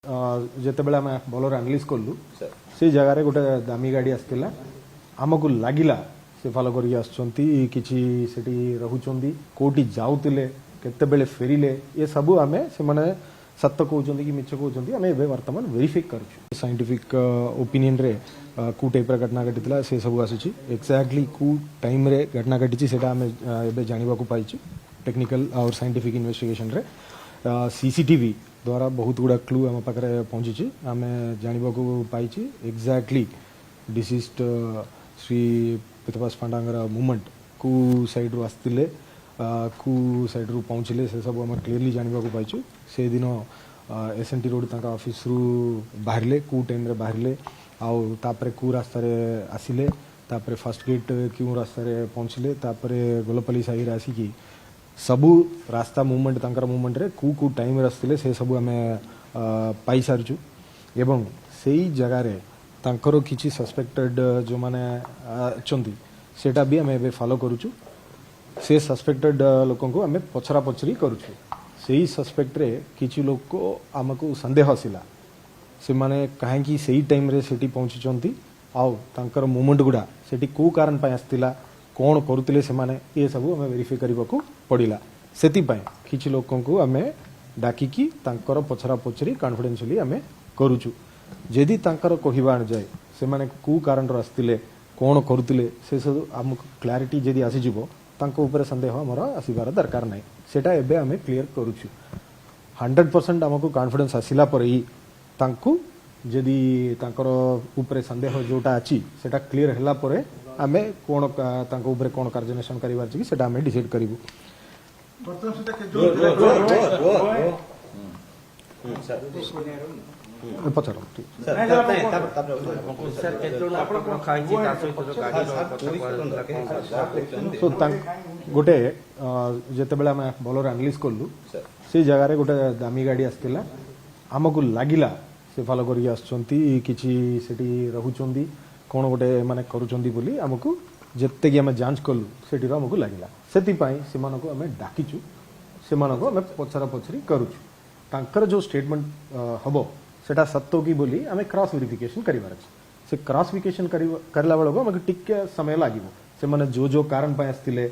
ଯେତେବେଳେ ଆମେ ଭଲରେ ଆନାଲିସ୍ କଲୁ ସେ ଜାଗାରେ ଗୋଟେ ଦାମୀ ଗାଡ଼ି ଆସିଥିଲା ଆମକୁ ଲାଗିଲା ସେ ଫଲୋ କରିକି ଆସୁଛନ୍ତି କିଛି ସେଠି ରହୁଛନ୍ତି କୋଉଠି ଯାଉଥିଲେ କେତେବେଳେ ଫେରିଲେ ଏ ସବୁ ଆମେ ସେମାନେ ସତ କହୁଛନ୍ତି କି ମିଛ କହୁଛନ୍ତି ଆମେ ଏବେ ବର୍ତ୍ତମାନ ଭେରିଫାଇ କରୁଛୁ ସାଇଣ୍ଟିଫିକ ଓପିନିୟନରେ କୋଉ ଟାଇପ୍ର ଘଟଣା ଘଟିଥିଲା ସେ ସବୁ ଆସୁଛି ଏକ୍ଜାକ୍ଟଲି କୋଉ ଟାଇମ୍ରେ ଘଟଣା ଘଟିଛି ସେଇଟା ଆମେ ଏବେ ଜାଣିବାକୁ ପାଇଛୁ ଟେକ୍ନିକାଲ ଆଉ ସାଇଣ୍ଟିଫିକ ଇନଭେଷ୍ଟିଗେସନରେ सीसीटीवी द्वारा बहुत गुड़ा क्लू आम पाखे पहुंची आम जानवाक पाई एक्जाक्टली डिसीज्ड श्री पीतवास पांडांगर मूवमेंट कौ साइड रू आसते कौ साइड रू पहुँचले से सब आम क्लीयरली जानवाक पाई से दिन एसएनटी रोड तक ऑफिस रू बाहर कौ टाइम रे बाहर आउे कौ रास्त आसिले फर्स्ट गेट क्यों रास्त पहुँचले गोलपल्ली साही आसिकी सबू रास्ता मूवमेंट तंकर मूवमेंट रे कौ कौ टाइम आसते से सब आम पाई सारिचु एवं से ही जगार तांकर किसी सस्पेक्टेड जो माने अछंती सेटा भी आम एबे फॉलो करूचु से सस्पेक्टेड लोक को आम पचरा पचरी करूचु से ही सस्पेक्ट रे किसी लोक को आमको संदेह आसिला से माने कहीं से टाइम रे सेठी पहुंची आउ तांकर मूवमेंट गुड़ा सेठी को कारण पाई आस्तिला कौन करुले से माने ये सब आम वेरीफाई करने को पड़ा से किसी लोक आम डाकिकी तांकर पचरा पचरी कॉन्फिडेंशियली आम करुचु जदि तांकर कहवा जाए से माने को कारण आसते कौन करुले से सब आमको क्लारिटी जदि आसीज तांको ऊपर संदेह आमर आसबार दरकार ना सेटा एबे आम क्लीयर करुचु 100% आमको कॉन्फिडेंस आसिला पर ही तांको जदि तांकर ऊपर संदेह जोटा अच्छी सेटा क्लीयर हैला परे आमे कोन तांको ऊपर कोन कार्यान्वेषण करिवार छी सेटा आमे डिसाइड करिवु पचारो गोटे जेतेबेले आमे भलर एनालिस करलु से जगार गोटे दामी गाड़ी आसतिला आमको लागिला से फॉलो करी आछंती किछि सेठी रहुचंदी कौन गोटे माने करुचंदी बोली आमको जेते कि आमे जांच कलु सेठी आमको लागिला सेति पई सेमानको आमे डाकिचु सेमानको आमे पचरा पचरी करूचु तांकर जो स्टेटमेंट हबो सेटा सत्य की बोली आमे क्रॉस वेरिफिकेशन करिवार से क्रॉस वेरिफिकेशन करला बेलको आमको टिके समय लागिवो से माने जो कारण पई आस्तिले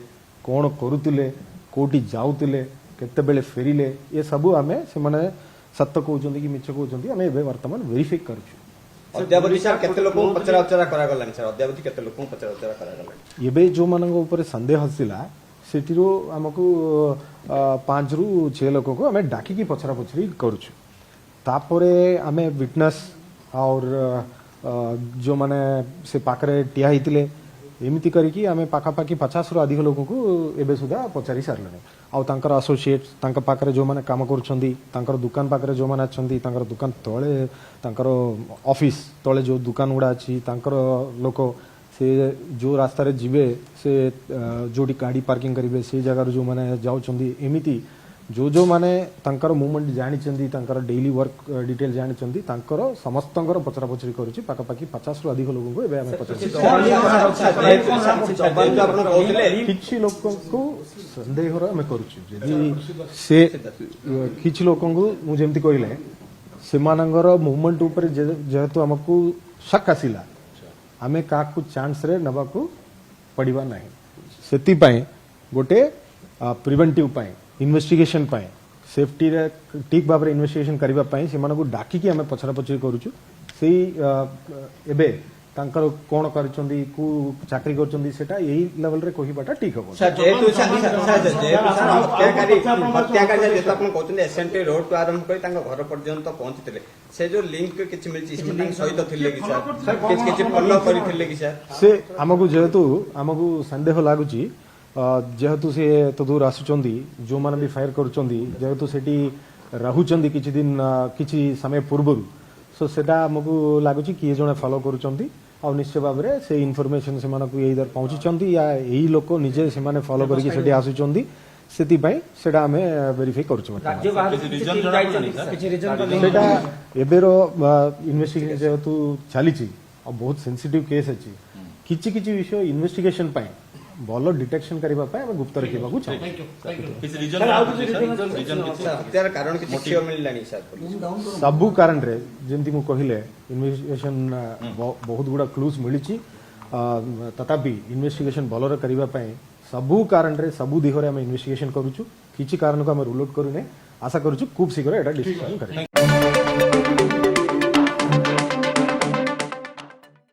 कौन करुतिले कोठी जाउतिले केते बेले फेरिले ये सब आमे से माने सत्य कहउचंदी कि मिछ कहउचंदी आमे एबे वर्तमान वेरीफाई करूचु अद्यावधि सर केते लोक पचरा उचरा करा गलान सर अद्यावधि केते लोक पचरा उचरा करा गलान एबे जो मानक ऊपर संदेह हसिला सेटिरो हमकु 5 रु 6 लोक को हमें डाकी की पचरा पचरी करूछु तापरे हमें विटनेस और जो माने से पाकरे टिया हितिले एमिति करिकी आमे पाखापाखी 50 रु अधिक लोक को एबे सुधा पचारी सारले आउ तांकर एसोसिएट्स तांकर पाकरे जो माने काम करूछंदी तांकर दुकान पाकरे जो माने अछंदी तांकर दुकान तळे तांकर ऑफिस तळे जो दुकान गुडा अछि तांकर लोक से जो रास्ता रे जिबे से जोडी गाड़ी पार्किंग करिवे से जगह जो माने जाउछंदी एमिति जो माने तांकर मूवमेंट जानिचंदी तांकर डेली वर्क डिटेल जानिचंदी तांकर समस्तंकर पचरा पचरी करूची पाखापाखी 50 रु अधिक लोक को एबे हमें पचरा किछि लोक को संदेह हमें करूची जदि से किछि लोक को मु जेमति कहिले सेमानंगर मूवमेंट ऊपर जेहेतु हमकु शक आसिला आमे काकु चांस रे नबाकु पड़िबा नाही सेति पई गोटे प्रिवेंटिव पई इन्वेस्टिगेशन पाए सेफ्टी रे ठीक भाव रे इन्वेस्टिगेशन करबा पाए से मानको डाकी कि हमें पछरा पछरी करूछु सेही एबे तांकर कोन करचंदी को चाकरी करचंदी सेटा यही लेवल रे कहिबाटा ठीक हो सर जेतु हत्याकारी जेतु आपण कहउछन एसएनटी रोड टू आरंभ करी तांका घर पर्यंत पहुंचतिले से जो लिंक किछि मिलछि इसमें सहित थिले कि सर किछि फॉलो करी थिले कि सर से हमकु जेतु हमकु संदेह लागुची जेहेतु से तो दूर आसुचंदी जो माने भी फायर करूचंदी जेहेतु सेठी रहुचंदी किछि दिन किछि समय पूर्वरु सो सेटा हमकु लागुची कि जने फॉलो करूचंदी आ निश्चय भाव रे से इन्फॉर्मेशन से मानकु एई दर पहुंचीचंदी या एई लोक निजे से माने फॉलो करके सेठी आसुचंदी सेति पई सेटा हमें वेरीफाई करूछु राज्य बाहर रीजन जणाउछन किछि रीजन सेटा एबेरो इन्वेस्टिगेशन जेहेतु चलीची आ बहुत सेंसिटिव केस अछि किछि किछि विषय इन्वेस्टिगेशन पई ଭଲ ଡିଟେକ୍ସନ କରିବା ପାଇଁ ଆମେ ଗୁପ୍ତ ରଖିବାକୁ ଚାହୁଁ କିଛି ରିଜନ ରିଜନ କିଛି ସାର୍ ହତ୍ୟାର କାରଣ କିଛି କ୍ଷୟ ମିଳିଲାନି ସାର୍ ସବୁ କାରଣରେ ଯେମିତି ମୁଁ କହିଲେ ଇନଭେଷ୍ଟିଗେସନ ବହୁତ ଗୁଡ଼ା କ୍ଲୁଜ୍ ମିଳିଛି ତଥାପି ଇନଭେଷ୍ଟିଗେସନ ଭଲରେ କରିବା ପାଇଁ ସବୁ କାରଣରେ ସବୁ ଦିଗରେ ଆମେ ଇନଭେଷ୍ଟିଗେସନ କରୁଛୁ କିଛି କାରଣକୁ ଆମେ ରୁଲ୍ ଆଉଟ୍ କରୁନେ ଆଶା କରୁଛୁ ଖୁବ୍ ଶୀଘ୍ର ଏଟା ଡିସିସନ କରିବୁ